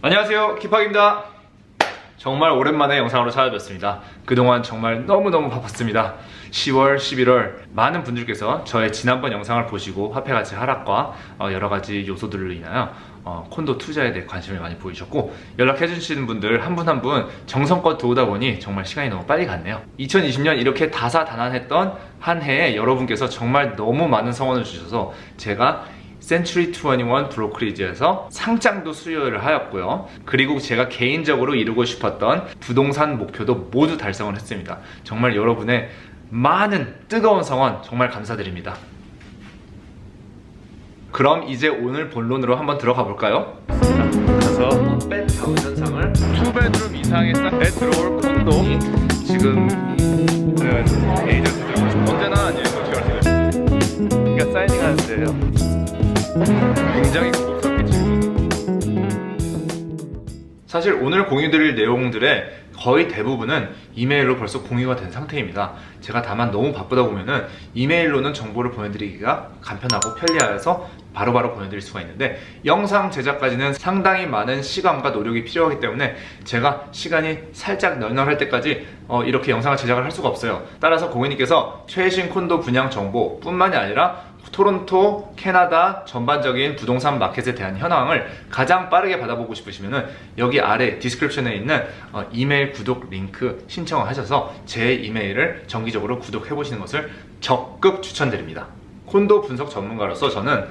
안녕하세요, 키팍입니다. 정말 오랜만에 영상으로 찾아뵙습니다. 그동안 정말 너무너무 바빴습니다. 10월, 11월 많은 분들께서 저의 지난번 영상을 보시고 화폐 가치 하락과 여러가지 요소들로 인하여 콘도 투자에 대해 관심을 많이 보이셨고, 연락해 주시는 분들 한 분 한 분 정성껏 도우다 보니 정말 시간이 너무 빨리 갔네요. 2020년 이렇게 다사다난했던 한 해에 여러분께서 정말 너무 많은 성원을 주셔서 제가 센츄리 21 브로커리지에서 상장도 수여를 하였고요. 그리고 제가 개인적으로 이루고 싶었던 부동산 목표도 모두 달성을 했습니다. 정말 여러분의 많은 뜨거운 성원 정말 감사드립니다. 그럼 이제 오늘 본론으로 한번 들어가 볼까요? 그래서 뺀 다운 현상을 2베드룸 이상의 싹에 들어올 콘도, 지금 에이전트들 언제나 아니에요. 그러니까 사이닝 하는데요. 굉장히 고급스럽게 질문. 사실 오늘 공유드릴 내용들의 거의 대부분은 이메일로 벌써 공유가 된 상태입니다. 제가 다만 너무 바쁘다 보면은 이메일로는 정보를 보내드리기가 간편하고 편리해서 바로바로 보내드릴 수가 있는데, 영상 제작까지는 상당히 많은 시간과 노력이 필요하기 때문에 제가 시간이 살짝 널널할 때까지 이렇게 영상을 제작을 할 수가 없어요. 따라서 고객님께서 최신 콘도 분양 정보 뿐만이 아니라 토론토, 캐나다 전반적인 부동산 마켓에 대한 현황을 가장 빠르게 받아보고 싶으시면은 여기 아래 디스크립션에 있는 이메일 구독 링크 신청을 하셔서 제 이메일을 정기적으로 구독해 보시는 것을 적극 추천드립니다. 콘도 분석 전문가로서 저는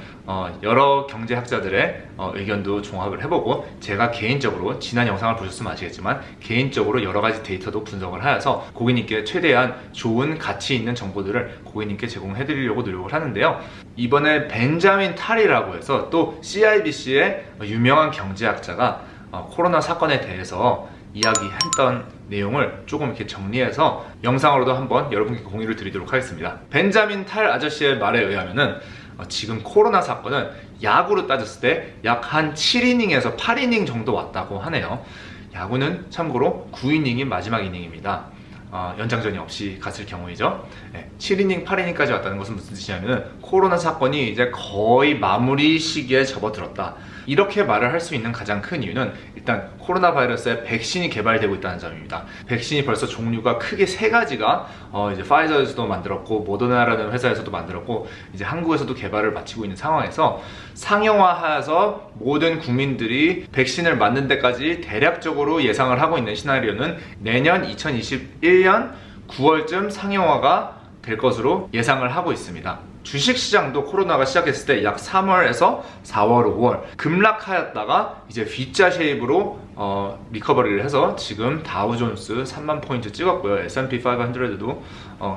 여러 경제학자들의 의견도 종합을 해보고, 제가 개인적으로 지난 영상을 보셨으면 아시겠지만 개인적으로 여러가지 데이터도 분석을 하여서 고객님께 최대한 좋은 가치 있는 정보들을 고객님께 제공해 드리려고 노력을 하는데요. 이번에 벤자민 탈이라고 해서 또 CIBC의 유명한 경제학자가 코로나 사건에 대해서 이야기했던 내용을 조금 이렇게 정리해서 영상으로도 한번 여러분께 공유를 드리도록 하겠습니다. 벤자민 탈 아저씨의 말에 의하면은 지금 코로나 사건은 야구로 따졌을 때 약 한 7이닝에서 8이닝 정도 왔다고 하네요. 야구는 참고로 9이닝이 마지막 이닝입니다. 연장전이 없이 갔을 경우이죠. 7이닝, 8이닝까지 왔다는 것은 무슨 뜻이냐면 코로나 사건이 이제 거의 마무리 시기에 접어들었다, 이렇게 말을 할 수 있는 가장 큰 이유는 일단 코로나 바이러스의 백신이 개발되고 있다는 점입니다. 백신이 벌써 종류가 크게 3가지가 이제 파이저에서도 만들었고 모더나라는 회사에서도 만들었고 이제 한국에서도 개발을 마치고 있는 상황에서 상용화해서 모든 국민들이 백신을 맞는 데까지 대략적으로 예상을 하고 있는 시나리오는 내년 2021년 9월쯤 상용화가 될 것으로 예상을 하고 있습니다. 주식시장도 코로나가 시작했을 때 약 3월에서 4월, 5월 급락하였다가 이제 V자 쉐입으로 리커버리를 해서 지금 다우존스 3만 포인트 찍었고요. S&P 500도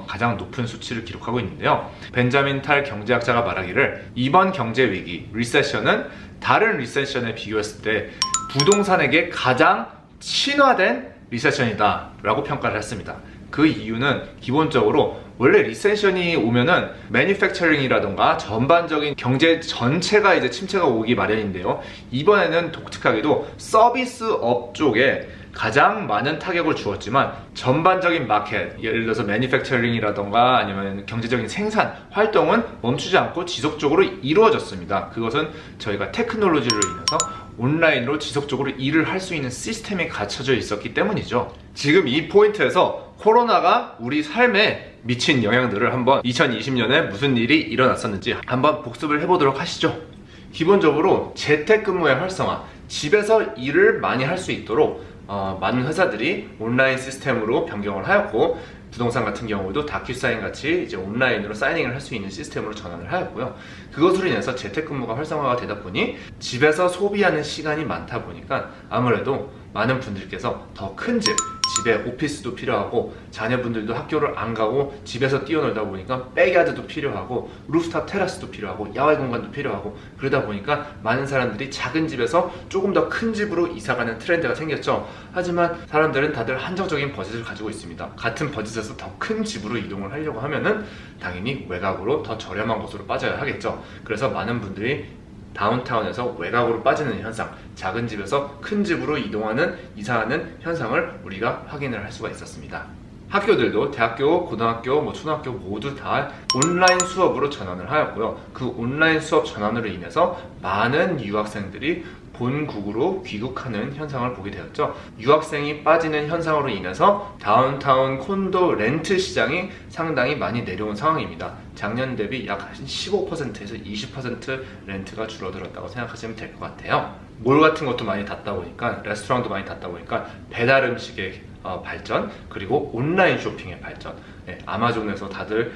가장 높은 수치를 기록하고 있는데요. 벤자민 탈 경제학자가 말하기를 이번 경제위기, 리세션은 다른 리세션에 비교했을 때 부동산에게 가장 친화된 리세션이다 라고 평가를 했습니다. 그 이유는 기본적으로 원래 리세션이 오면은 매니팩처링이라던가 전반적인 경제 전체가 이제 침체가 오기 마련인데요. 이번에는 독특하게도 서비스업 쪽에 가장 많은 타격을 주었지만 전반적인 마켓, 예를 들어서 매니팩처링이라던가 아니면 경제적인 생산 활동은 멈추지 않고 지속적으로 이루어졌습니다. 그것은 저희가 테크놀로지로 인해서 온라인으로 지속적으로 일을 할 수 있는 시스템이 갖춰져 있었기 때문이죠. 지금 이 포인트에서 코로나가 우리 삶에 미친 영향들을 한번 2020년에 무슨 일이 일어났었는지 한번 복습을 해보도록 하시죠. 기본적으로 재택근무의 활성화, 집에서 일을 많이 할 수 있도록 많은 회사들이 온라인 시스템으로 변경을 하였고, 부동산 같은 경우도 다큐사인 같이 이제 온라인으로 사이닝을 할 수 있는 시스템으로 전환을 하였고요. 그것으로 인해서 재택근무가 활성화가 되다 보니 집에서 소비하는 시간이 많다 보니까 아무래도 많은 분들께서 더 큰 집에 오피스도 필요하고 자녀분들도 학교를 안 가고 집에서 뛰어놀다 보니까 백야드도 필요하고 루프탑 테라스도 필요하고 야외 공간도 필요하고, 그러다 보니까 많은 사람들이 작은 집에서 조금 더 큰 집으로 이사가는 트렌드가 생겼죠. 하지만 사람들은 다들 한정적인 버젯을 가지고 있습니다. 같은 버젯에서 더 큰 집으로 이동을 하려고 하면은 당연히 외곽으로 더 저렴한 곳으로 빠져야 하겠죠. 그래서 많은 분들이 다운타운에서 외곽으로 빠지는 현상, 작은 집에서 큰 집으로 이사하는 현상을 우리가 확인을 할 수가 있었습니다. 학교들도 대학교, 고등학교, 초등학교 모두 다 온라인 수업으로 전환을 하였고요. 그 온라인 수업 전환으로 인해서 많은 유학생들이 본국으로 귀국하는 현상을 보게 되었죠. 유학생이 빠지는 현상으로 인해서 다운타운 콘도 렌트 시장이 상당히 많이 내려온 상황입니다. 작년 대비 약 15%에서 20% 렌트가 줄어들었다고 생각하시면 될 것 같아요. 몰 같은 것도 많이 닫다 보니까, 레스토랑도 많이 닫다 보니까 배달 음식의 발전, 그리고 온라인 쇼핑의 발전. 아마존에서 다들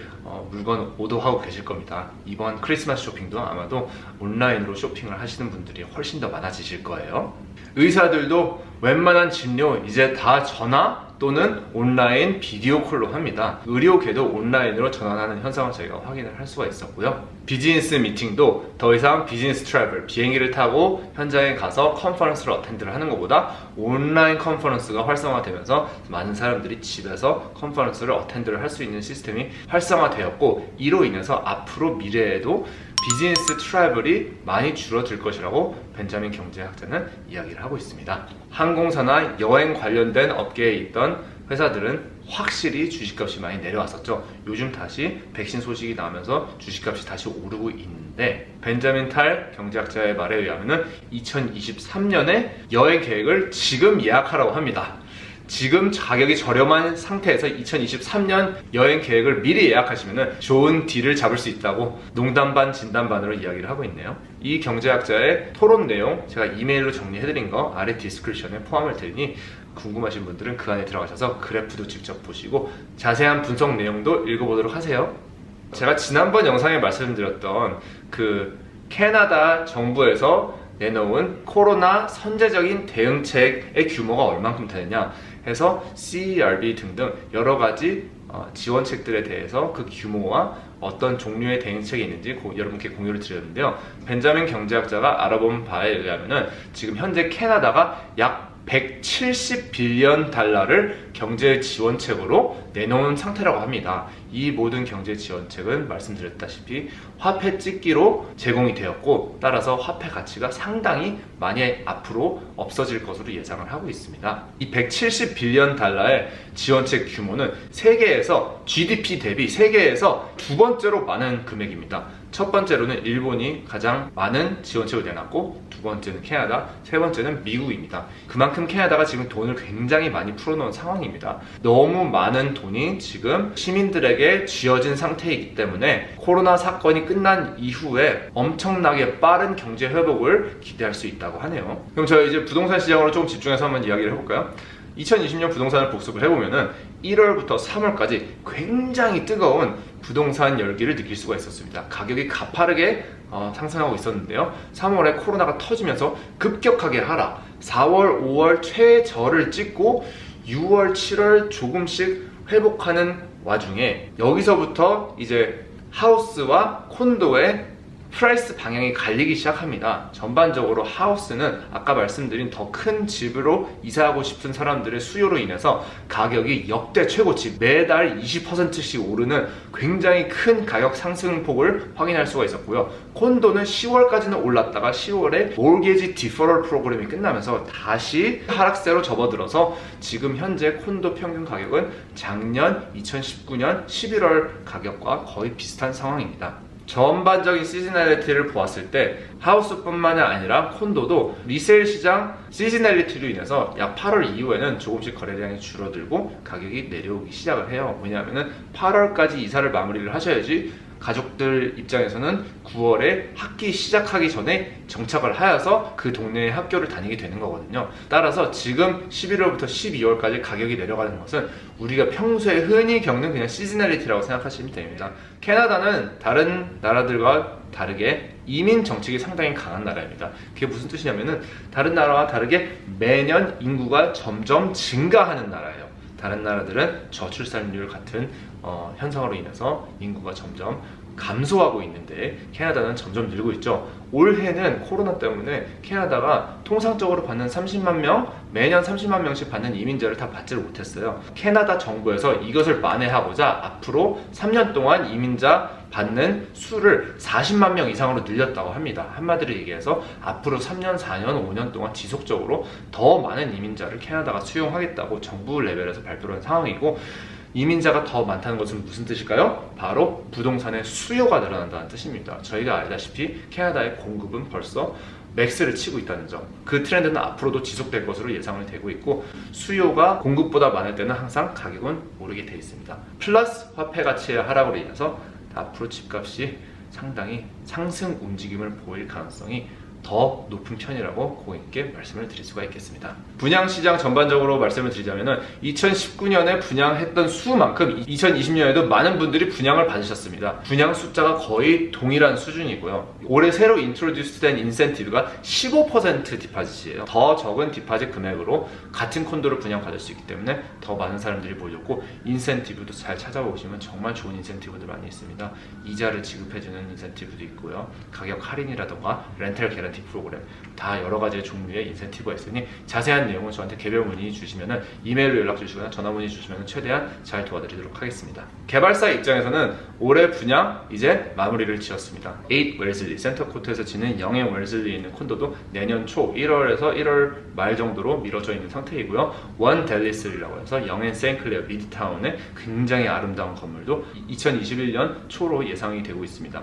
물건 오더하고 계실 겁니다. 이번 크리스마스 쇼핑도 아마도 온라인으로 쇼핑을 하시는 분들이 훨씬 더 많아지실 거예요. 의사들도 웬만한 진료 이제 다 전화 또는 온라인 비디오 콜로 합니다. 의료계도 온라인으로 전환하는 현상을 저희가 확인을 할 수가 있었고요. 비즈니스 미팅도 더 이상 비즈니스 트래블, 비행기를 타고 현장에 가서 컨퍼런스를 어텐드를 하는 것보다 온라인 컨퍼런스가 활성화되면서 많은 사람들이 집에서 컨퍼런스를 어텐드를 할 수 있는 시스템이 활성화되었고, 이로 인해서 앞으로 미래에도 비즈니스 트래블이 많이 줄어들 것이라고 벤자민 경제학자는 이야기를 하고 있습니다. 항공사나 여행 관련된 업계에 있던 회사들은 확실히 주식값이 많이 내려왔었죠. 요즘 다시 백신 소식이 나오면서 주식값이 다시 오르고 있는데, 벤자민 탈 경제학자의 말에 의하면 2023년에 여행 계획을 지금 예약하라고 합니다. 지금 가격이 저렴한 상태에서 2023년 여행 계획을 미리 예약하시면 좋은 딜을 잡을 수 있다고 농담 반 진담 반으로 이야기를 하고 있네요. 이 경제학자의 토론 내용 제가 이메일로 정리해드린 거 아래 디스크립션에 포함할 테니 궁금하신 분들은 그 안에 들어가셔서 그래프도 직접 보시고 자세한 분석 내용도 읽어보도록 하세요. 제가 지난번 영상에 말씀드렸던 그 캐나다 정부에서 내놓은 코로나 선제적인 대응책의 규모가 얼만큼 되느냐 해서 CERB 등등 여러 가지 지원책들에 대해서 그 규모와 어떤 종류의 대응책이 있는지 여러분께 공유를 드렸는데요. 벤자민 경제학자가 알아본 바에 의하면 지금 현재 캐나다가 약 170빌리언 달러를 경제 지원책으로 내놓은 상태라고 합니다. 이 모든 경제 지원책은 말씀드렸다시피 화폐 찍기로 제공이 되었고, 따라서 화폐 가치가 상당히 많이 앞으로 없어질 것으로 예상을 하고 있습니다. 이 170빌리언 달러의 지원책 규모는 세계에서 GDP 대비 세계에서 두 번째로 많은 금액입니다. 첫 번째로는 일본이 가장 많은 지원책을 내놨고, 두 번째는 캐나다, 세 번째는 미국입니다. 그만큼 캐나다가 지금 돈을 굉장히 많이 풀어놓은 상황입니다. 너무 많은 돈이 지금 시민들에게 쥐어진 상태이기 때문에 코로나 사건이 끝난 이후에 엄청나게 빠른 경제 회복을 기대할 수 있다고 하네요. 그럼 저희 이제 부동산 시장으로 좀 집중해서 한번 이야기를 해볼까요? 2020년 부동산을 복습을 해보면은 1월부터 3월까지 굉장히 뜨거운 부동산 열기를 느낄 수가 있었습니다. 가격이 가파르게 상승하고 있었는데요. 3월에 코로나가 터지면서 급격하게 하락, 4월, 5월 최저를 찍고 6월, 7월 조금씩 회복하는 와중에 여기서부터 이제 하우스와 콘도의 프라이스 방향이 갈리기 시작합니다. 전반적으로 하우스는 아까 말씀드린 더 큰 집으로 이사하고 싶은 사람들의 수요로 인해서 가격이 역대 최고치, 매달 20%씩 오르는 굉장히 큰 가격 상승폭을 확인할 수가 있었고요. 콘도는 10월까지는 올랐다가 10월에 몰게지 디퍼럴 프로그램이 끝나면서 다시 하락세로 접어들어서 지금 현재 콘도 평균 가격은 작년 2019년 11월 가격과 거의 비슷한 상황입니다. 전반적인 시즈널리티를 보았을 때 하우스뿐만 아니라 콘도도 리세일 시장 시즈널리티로 인해서 약 8월 이후에는 조금씩 거래량이 줄어들고 가격이 내려오기 시작을 해요. 왜냐하면 8월까지 이사를 마무리를 하셔야지 가족들 입장에서는 9월에 학기 시작하기 전에 정착을 하여서 그 동네의 학교를 다니게 되는 거거든요. 따라서 지금 11월부터 12월까지 가격이 내려가는 것은 우리가 평소에 흔히 겪는 그냥 시즈널리티라고 생각하시면 됩니다. 캐나다는 다른 나라들과 다르게 이민 정책이 상당히 강한 나라입니다. 그게 무슨 뜻이냐면은 다른 나라와 다르게 매년 인구가 점점 증가하는 나라예요. 다른 나라들은 저출산율 같은 현상으로 인해서 인구가 점점 감소하고 있는데 캐나다는 점점 늘고 있죠. 올해는 코로나 때문에 캐나다가 통상적으로 받는 30만 명, 매년 30만 명씩 받는 이민자를 다 받지를 못했어요. 캐나다 정부에서 이것을 만회하고자 앞으로 3년 동안 이민자 받는 수를 40만 명 이상으로 늘렸다고 합니다. 한마디로 얘기해서 앞으로 3년, 4년, 5년 동안 지속적으로 더 많은 이민자를 캐나다가 수용하겠다고 정부 레벨에서 발표한 상황이고, 이민자가 더 많다는 것은 무슨 뜻일까요? 바로 부동산의 수요가 늘어난다는 뜻입니다. 저희가 알다시피 캐나다의 공급은 벌써 맥스를 치고 있다는 점, 그 트렌드는 앞으로도 지속될 것으로 예상을 되고 있고, 수요가 공급보다 많을 때는 항상 가격은 오르게 돼 있습니다. 플러스 화폐 가치의 하락으로 인해서 앞으로 집값이 상당히 상승 움직임을 보일 가능성이 더 높은 편이라고 고객께 말씀을 드릴 수가 있겠습니다. 분양시장 전반적으로 말씀을 드리자면 2019년에 분양했던 수만큼 2020년에도 많은 분들이 분양을 받으셨습니다. 분양 숫자가 거의 동일한 수준이고요. 올해 새로 인트로듀스 된 인센티브가 15% 디파짓이에요. 더 적은 디파짓 금액으로 같은 콘도를 분양받을 수 있기 때문에 더 많은 사람들이 몰렸고, 인센티브도 잘 찾아보시면 정말 좋은 인센티브들 많이 있습니다. 이자를 지급해주는 인센티브도 있고요. 가격 할인이라던가 렌탈 개런티 프로그램, 다 여러 가지의 종류의 인센티브가 있으니 자세한 내용은 저한테 개별 문의 주시면, 이메일로 연락 주시거나 전화 문의 주시면 최대한 잘 도와드리도록 하겠습니다. 개발사 입장에서는 올해 분양 이제 마무리를 지었습니다. 8 웰슬리 센터코트에서 지는 영의 웰슬리에 있는 콘도도 내년 초 1월에서 1월 말 정도로 미뤄져 있는 상태이고요. 원 델리스리라고 해서 영앤 세인클레어 미드타운의 굉장히 아름다운 건물도 2021년 초로 예상이 되고 있습니다.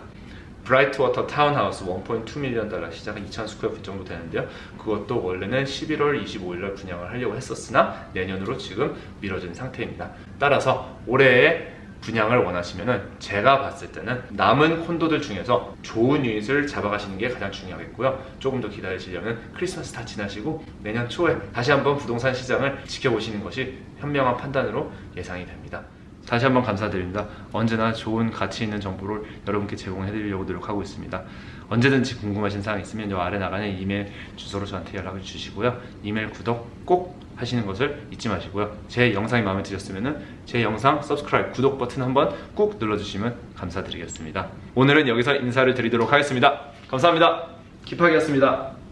브라이트워터 타운하우스 1.2 밀리언 달러, 시작은 2,000 스퀘어핏 정도 되는데요. 그것도 원래는 11월 25일날 분양을 하려고 했었으나 내년으로 지금 미뤄진 상태입니다. 따라서 올해의 분양을 원하시면은 제가 봤을 때는 남은 콘도들 중에서 좋은 유닛을 잡아가시는 게 가장 중요하겠고요. 조금 더 기다리시려면 크리스마스 다 지나시고 내년 초에 다시 한번 부동산 시장을 지켜보시는 것이 현명한 판단으로 예상이 됩니다. 다시 한번 감사드립니다. 언제나 좋은 가치 있는 정보를 여러분께 제공해드리려고 노력하고 있습니다. 언제든지 궁금하신 사항 있으면 요 아래 나가는 이메일 주소로 저한테 연락을 주시고요. 이메일 구독 꼭 하시는 것을 잊지 마시고요. 제 영상이 마음에 드셨으면 제 영상 서브스크라이브, 구독 버튼 한번 꾹 눌러주시면 감사드리겠습니다. 오늘은 여기서 인사를 드리도록 하겠습니다. 감사합니다. 기팍이었습니다.